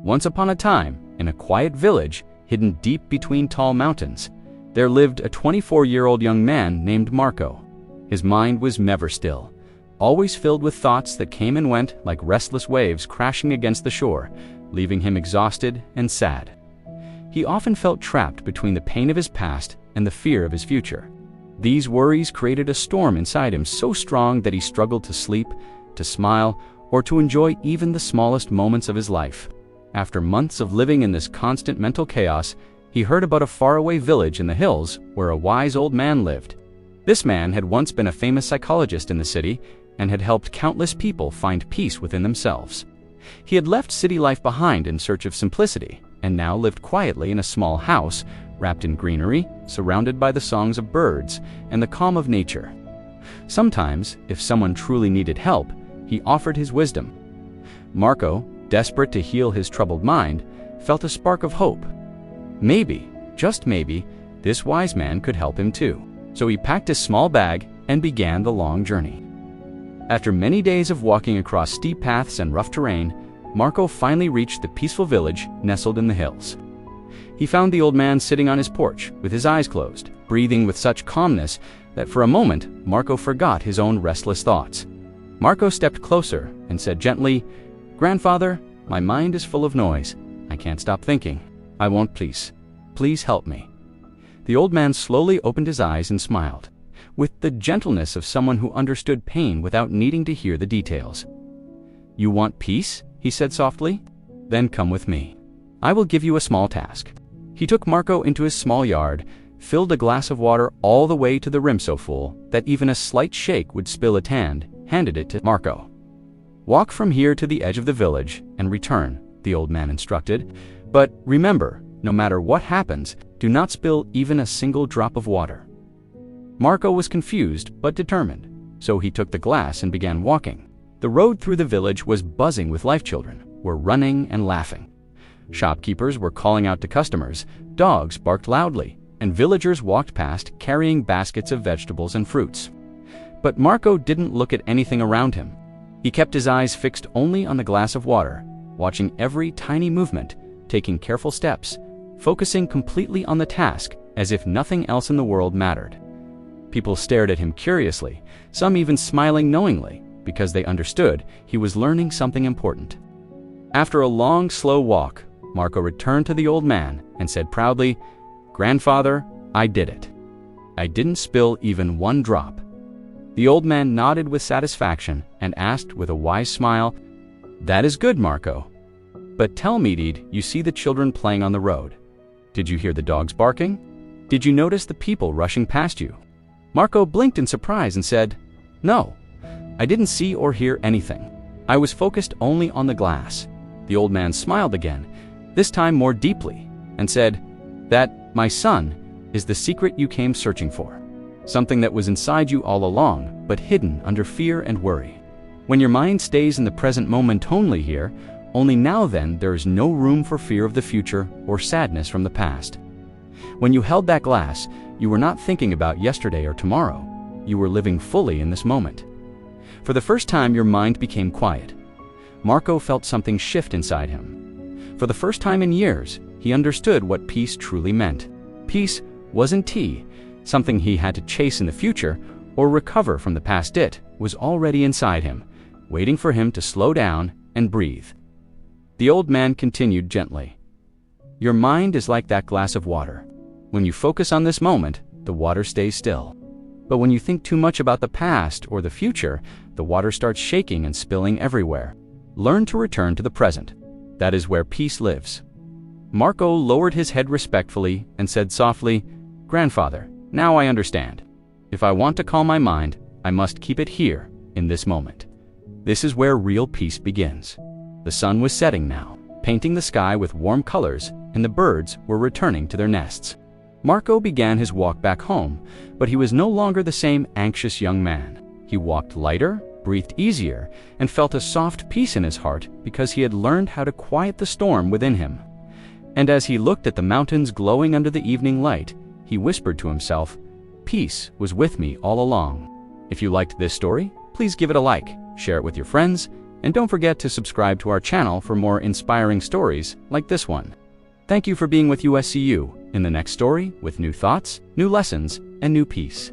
Once upon a time, in a quiet village hidden deep between tall mountains, there lived a 24-year-old young man named Marco. His mind was never still, always filled with thoughts that came and went like restless waves crashing against the shore, leaving him exhausted and sad. He often felt trapped between the pain of his past and the fear of his future. These worries created a storm inside him so strong that he struggled to sleep, to smile, or to enjoy even the smallest moments of his life. After months of living in this constant mental chaos, he heard about a faraway village in the hills where a wise old man lived. This man had once been a famous psychologist in the city and had helped countless people find peace within themselves. He had left city life behind in search of simplicity and now lived quietly in a small house wrapped in greenery, surrounded by the songs of birds and the calm of nature. Sometimes, if someone truly needed help, he offered his wisdom. Marco, desperate to heal his troubled mind, felt a spark of hope. Maybe, just maybe, this wise man could help him too. So he packed his small bag and began the long journey. After many days of walking across steep paths and rough terrain, Marco finally reached the peaceful village nestled in the hills. He found the old man sitting on his porch with his eyes closed, breathing with such calmness that for a moment Marco forgot his own restless thoughts. Marco stepped closer and said gently, "Grandfather, my mind is full of noise. I can't stop thinking. I won't, please. Please help me." The old man slowly opened his eyes and smiled, with the gentleness of someone who understood pain without needing to hear the details. "You want peace?" he said softly. "Then come with me. I will give you a small task." He took Marco into his small yard, filled a glass of water all the way to the rim so full that even a slight shake would spill it, and handed it to Marco. "Walk from here to the edge of the village and return," the old man instructed. "But remember, no matter what happens, do not spill even a single drop of water." Marco was confused but determined, so he took the glass and began walking. The road through the village was buzzing with life. Children were running and laughing. Shopkeepers were calling out to customers, dogs barked loudly, and villagers walked past carrying baskets of vegetables and fruits. But Marco didn't look at anything around him. He kept his eyes fixed only on the glass of water, watching every tiny movement, taking careful steps, focusing completely on the task as if nothing else in the world mattered. People stared at him curiously, some even smiling knowingly, because they understood he was learning something important. After a long, slow walk, Marco returned to the old man and said proudly, "Grandfather, I did it. I didn't spill even one drop." The old man nodded with satisfaction and asked with a wise smile, "That is good, Marco. But tell me, did you see the children playing on the road? Did you hear the dogs barking? Did you notice the people rushing past you?" Marco blinked in surprise and said, "No, I didn't see or hear anything. I was focused only on the glass." The old man smiled again, this time more deeply, and said, "That, my son, is the secret you came searching for. Something that was inside you all along, but hidden under fear and worry. When your mind stays in the present moment only here, only now then there is no room for fear of the future or sadness from the past. When you held that glass, you were not thinking about yesterday or tomorrow. You were living fully in this moment." For the first time, your mind became quiet. Marco felt something shift inside him. For the first time in years, he understood what peace truly meant. Peace wasn't tea, something he had to chase in the future or recover from the past. It was already inside him, waiting for him to slow down and breathe. The old man continued gently, "Your mind is like that glass of water. When you focus on this moment, the water stays still. But when you think too much about the past or the future, the water starts shaking and spilling everywhere. Learn to return to the present. That is where peace lives." Marco lowered his head respectfully and said softly, "Grandfather, now I understand. If I want to calm my mind, I must keep it here, in this moment. This is where real peace begins." The sun was setting now, painting the sky with warm colors, and the birds were returning to their nests. Marco began his walk back home, but he was no longer the same anxious young man. He walked lighter, breathed easier, and felt a soft peace in his heart because he had learned how to quiet the storm within him. And as he looked at the mountains glowing under the evening light, he whispered to himself, "Peace was with me all along." If you liked this story, please give it a like, share it with your friends, And don't forget to subscribe to our channel for more inspiring stories like this one. Thank you for being with USCU in the next story with new thoughts, new lessons, and new peace.